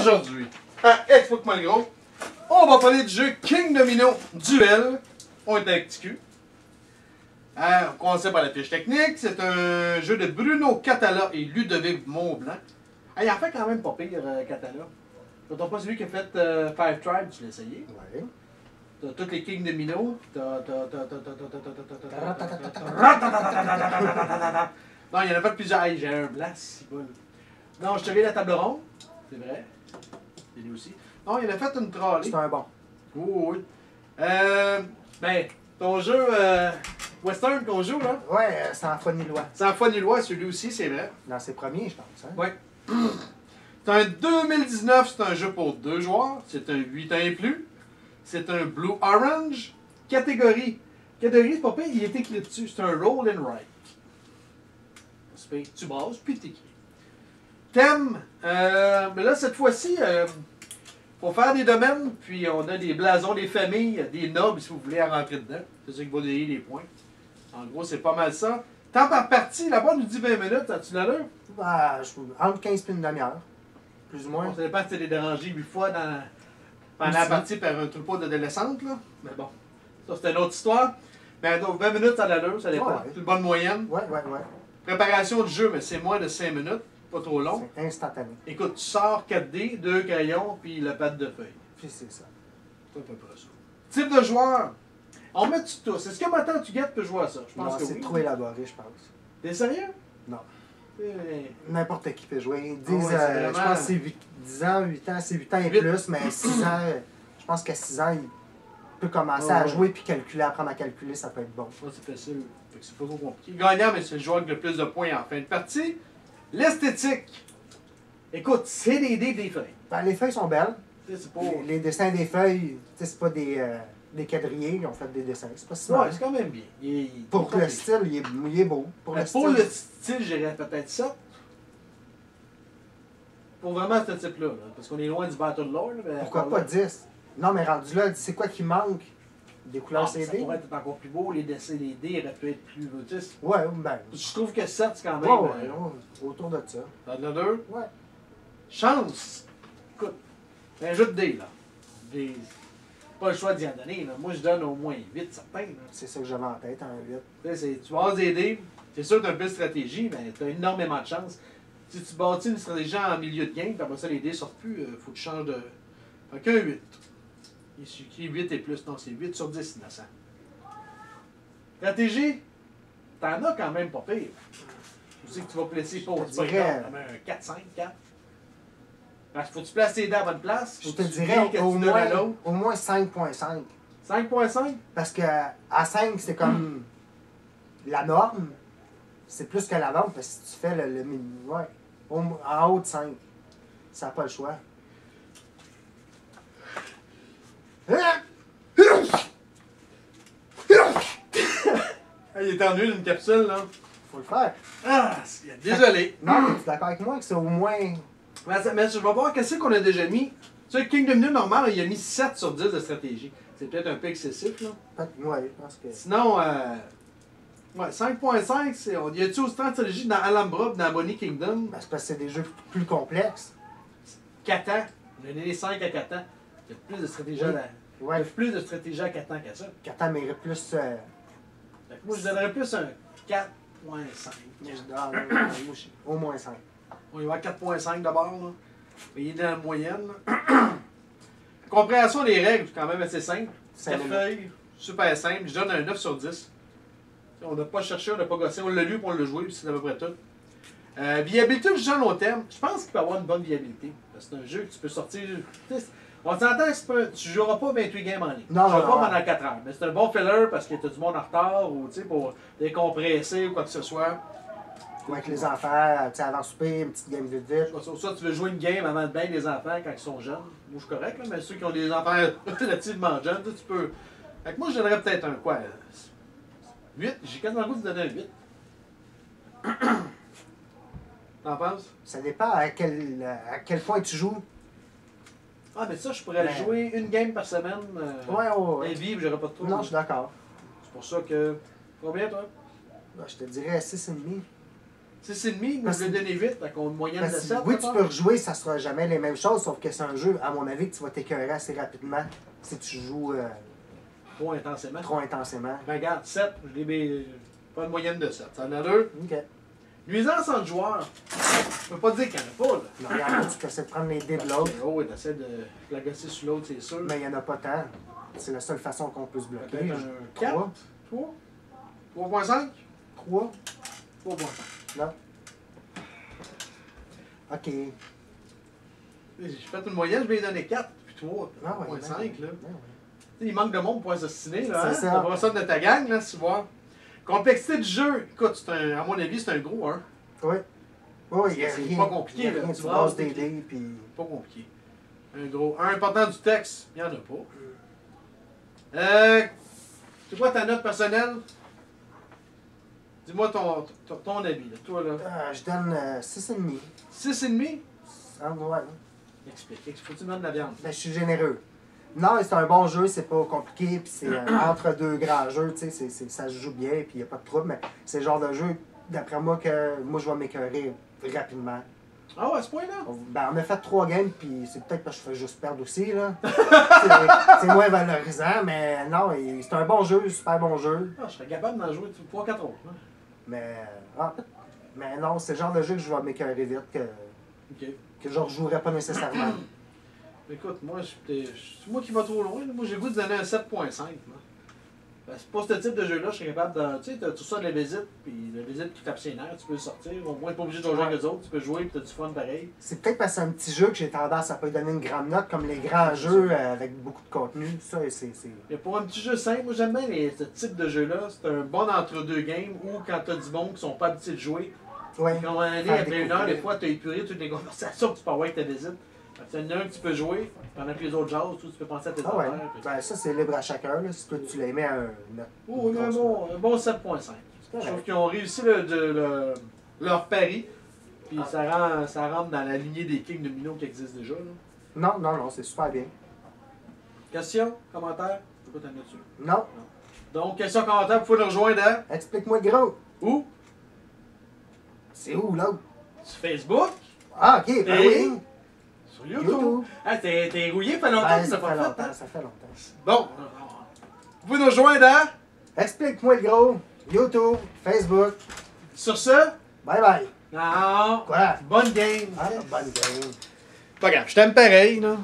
Aujourd'hui, à Xbox Malgros, on va parler du jeu King Domino Duel. On est avec TQ. On commence par la fiche technique. C'est un jeu de Bruno Catala et Ludovic Montblanc. Il en fait quand même pas pire, Catala. T'as pas celui qui a fait Five Tribes, tu l'as essayé? Oui. T'as tous les King Domino. Non, il y en a pas plusieurs. Hey, j'ai un blanc, si bon. Non, je te lis la table ronde. C'est vrai. C'est lui aussi. Non, il en a fait une trolley. C'est un bon. Oh, oui. Ben, ton jeu Western qu'on joue, là. Ouais, c'est en Fonillois. C'est en Fonillois, celui aussi, c'est vrai. Dans ses premiers, je pense. Hein? Ouais. C'est un 2019, c'est un jeu pour 2 joueurs. C'est un 8 ans et plus. C'est un Blue Orange. Catégorie. Catégorie, c'est pas pire, il est écrit dessus. C'est un Roll and Write. Tu bases, puis t'écris. Thème, mais là, cette fois-ci, faut faire des domaines, puis on a des blasons, des familles, des nobles, si vous voulez, à rentrer dedans. C'est ça qui va donner les points. En gros, c'est pas mal ça. Temps par partie, là-bas, on nous dit 20 minutes. As-tu l'allure? Bah, entre 15 et une demi-heure. Plus ou moins. Bon, ça dépend si tu es dérangé 8 fois pendant la partie par un troupeau d'adolescentes, là. Mais bon, ça, c'est une autre histoire. Mais donc, 20 minutes, ça a l'allure, ça dépend. Ouais. C'est une bonne moyenne. Ouais. Préparation du jeu, mais c'est moins de 5 minutes. Pas trop long. C'est instantané. Écoute, tu sors 4D, 2 crayons, puis le pad de feuilles. Puis c'est ça. C'est à peu près ça. Type de joueur. On met tu tous. Est-ce que maintenant tu guettes peux jouer à ça? Je pense Non, que c'est oui. trop élaboré, je pense. T'es sérieux? Non. Eh, N'importe qui peut jouer. ouais, c'est vraiment- Je pense que c'est 10 ans, 8 ans, c'est 8 ans et 8. plus, mais 6 ans, je pense qu'à 6 ans, il peut commencer Ouais, à ouais. jouer puis calculer, apprendre à calculer, ça peut être bon. moi, c'est facile. Fait que c'est pas trop compliqué. Gagnant, mais c'est le joueur avec le plus de points en fin de partie. L'esthétique. Écoute, c'est des dés et des feuilles. Ben, les feuilles sont belles. Tu sais, c'est pas. Les dessins des feuilles, c'est pas des quadrillés, ils ont fait des dessins. C'est pas si mal. Ouais, c'est quand même bien. Pour le style, il est beau. Pour le Pour style, le style, j'irais peut-être 7. Pour vraiment ce type-là. Là, parce qu'on est loin du Battle Lore. Là, mais pourquoi encore pas là, 10? Non, mais rendu là, c'est quoi qui manque? Des couleurs ça CD? pourrait être encore plus beau. Les dessins, les dés auraient pu être plus. Tu sais, Ouais, ben. je trouve que 7, c'est quand même. Ouais, autour de ça. T'en as 2. Ouais. Chance. Écoute, c'est un jeu de dés, là. Pas le choix d'y en donner. Là. Moi, je donne au moins 8 certains. Là. C'est ça que j'avais en tête, un 8. Tu sais, tu bases des dés. C'est sûr que tu as un peu de stratégie, mais tu as énormément de chance. Si tu bâtis une stratégie en milieu de game, puis après ça, les dés sortent plus, faut que tu changes de. Fait qu'un 8. Il suffit 8 et plus. Non, c'est 8 sur 10, innocent. Stratégie, t'en as quand même pas pire. Tu sais que tu vas placer pas. Je te dirais- Comme un 4, 5, 4. Parce qu'il faut que tu places tes dés à la bonne place. Je Faut te que tu dirais dis que tu donnes à l'autre. au moins 5.5. 5.5? Parce que à 5, c'est comme la norme. C'est plus que la norme, parce que si tu fais le ouais. En haut de 5. Ça n'a pas le choix. Il est en d'une capsule, là. Faut le faire. Ah, désolé. Non, mais tu es d'accord avec moi que c'est au moins. Mais je vais voir qu'est-ce qu'on a déjà mis. Tu sais, King Domino normal, il a mis 7 sur 10 de stratégie. C'est peut-être un peu excessif, là. Ouais, je pense que. Sinon, ouais, 5.5, c'est. Y a-tu aussi tant de stratégie dans Alhambra dans Bonnie Kingdom? Ben, c'est parce que c'est des jeux plus complexes. Catan. On a donné 5 à Catan. Il y a plus de stratégie Oui. Il y Ouais, a plus de stratégie à Catan qu'à ça. Catan mérite plus. Fait que moi, je donnerais plus un 4.5. Au moins 5. On va y avoir 4.5 d'abord, là. Mais il est dans la moyenne, là. Compréhension des règles, c'est quand même assez simple. 4 feuilles, super simple. Je donne un 9 sur 10. On n'a pas cherché, on n'a pas gossé. On l'a lu pour on l'a joué, puis c'est à peu près tout. Viabilité du jeu à long terme. Je pense qu'il peut avoir une bonne viabilité. Parce que c'est un jeu que tu peux sortir. On s'entend que tu ne joueras pas 28 games en ligne. Non, tu ne joueras non, pas non. pendant 4 heures. Mais c'est un bon filler parce que tu as du monde en retard ou pour décompresser ou quoi que ce soit. Ou avec les enfants, tu sais, avant souper, une petite game vite vite. Soit tu veux jouer une game avant de baigner les enfants quand ils sont jeunes. Moi, je suis correct, là, mais ceux qui ont des enfants relativement jeunes, tu peux. Fait que moi, je donnerais peut-être un quoi 8. J'ai quasiment le goût de donner un 8. T'en penses? Ça dépend à quel point tu joues. Ah, mais ça, je pourrais Ben, jouer une game par semaine. Ouais. Et vivre, j'aurais pas de trouble. Non, je suis d'accord. C'est pour ça que. Combien, toi? Ben, je te dirais 6,5. 6,5, vous Parce- le donnez vite, avec une moyenne de Parce que 7. oui, tu peux rejouer, ça sera jamais les mêmes choses, sauf que c'est un jeu, à mon avis, que tu vas t'écœurer assez rapidement si tu joues Trop intensément. trop intensément. Ben, regarde, 7, je l'ai pas une moyenne de 7. Ça en a 2. Ok. Nuisance entre joueurs. Je peux pas dire qu'il n'y en a pas, là. Mais regarde, tu essaies de prendre les dés de l'autre, Oh, oui, t'essaies de la gosser sur l'autre, c'est sûr. mais il n'y en a pas tant. C'est la seule façon qu'on peut se bloquer. Peut-être un 4, 3. 3, 3.5, 3. 3.5. Non. Ok. J'ai fait une moyenne, je vais lui donner 4, puis 3, Ah ouais, 3.5, là. ouais, ouais. Tu sais, il manque de monde pour s'ostiner, là. Hein? C'est ça. T'as pas ça de ta gang, là, si tu vois. Complexité du jeu, écoute, à mon avis, c'est un gros 1. Oui. Oui, il y a C'est rien. pas compliqué, il y a là. rien, Tu tu brasses brasses des des dés, puis... Pas compliqué. Un gros 1 important du texte, il n'y en a pas. C'est quoi ta note personnelle? Dis-moi ton avis, là. Toi, là. Je donne 6,5. 6,5? Ah, ouais. Explique. Faut que tu me donnes de la viande. Ben, je suis généreux. Non, c'est un bon jeu, c'est pas compliqué, puis c'est entre deux grands jeux, tu sais, ça se joue bien, puis il n'y a pas de trouble, mais c'est le genre de jeu, d'après moi, que moi, je vais m'écœurer rapidement. Ah ouais, à ce point-là? Ben, on a fait 3 games, puis c'est peut-être parce que je fais juste perdre aussi, là. C'est moins valorisant, mais non, c'est un bon jeu, super bon jeu. Ah, je serais capable d'en jouer 3-4 autres. Hein? Mais non, c'est le genre de jeu que je vais m'écœurer vite, OK. que je ne rejouerai pas nécessairement. Écoute, moi, c'est moi qui va trop loin. Moi, j'ai le goût de donner un 7.5. C'est pas ce type de jeu-là, je serais capable de. Tu sais, t'as tout ça de la visite, puis la visite qui tape ses nerfs, tu peux sortir. Au moins, t'es pas obligé de jouer avec les autres, tu peux jouer, puis t'as du fun pareil. C'est peut-être parce que c'est un petit jeu que j'ai tendance à pas lui donner une grande note, comme les grands jeux avec beaucoup de contenu. Ça, c'est. Mais pour un petit jeu simple, moi, j'aime bien ce type de jeu-là. C'est un bon entre-deux games où, quand t'as du monde qui sont pas habitués de jouer, Ouais. quand on est Faire après une heure, découvrir. des fois, t'as épuré toutes les conversations que tu peux avoir avec ta visite. Il y en a un que tu peux jouer, pendant que les autres jasent, tu peux penser à tes Ah ouais. affaires. puis- Ben, ça, c'est libre à chacun. Là. Si toi, tu les mets à un. Oh, mais un bon 7.5. Je correct. trouve qu'ils ont réussi leur pari. Puis ça rentre dans la lignée des kings de Mino qui existent déjà. Là. Non, c'est super bien. Questions, commentaires? Je peux pas t'en mettre dessus. Non, Donc, questions, commentaires, vous pouvez nous rejoindre à explique-moi le gros. où? C'est où, l'autre? Sur Facebook, Ah, ok, ben Et- oui. sur YouTube. YouTube. Ah, t'es rouillé, ça fait longtemps Ben, que tu ça l'as fait pas fait. longtemps, Hein? ça fait longtemps. Bon, vous pouvez nous rejoindre à... Explique-moi le gros. YouTube, Facebook. Sur ce, Bye bye. non, Quoi? bonne game. Ah, bonne game. Pas grave, je t'aime pareil, là.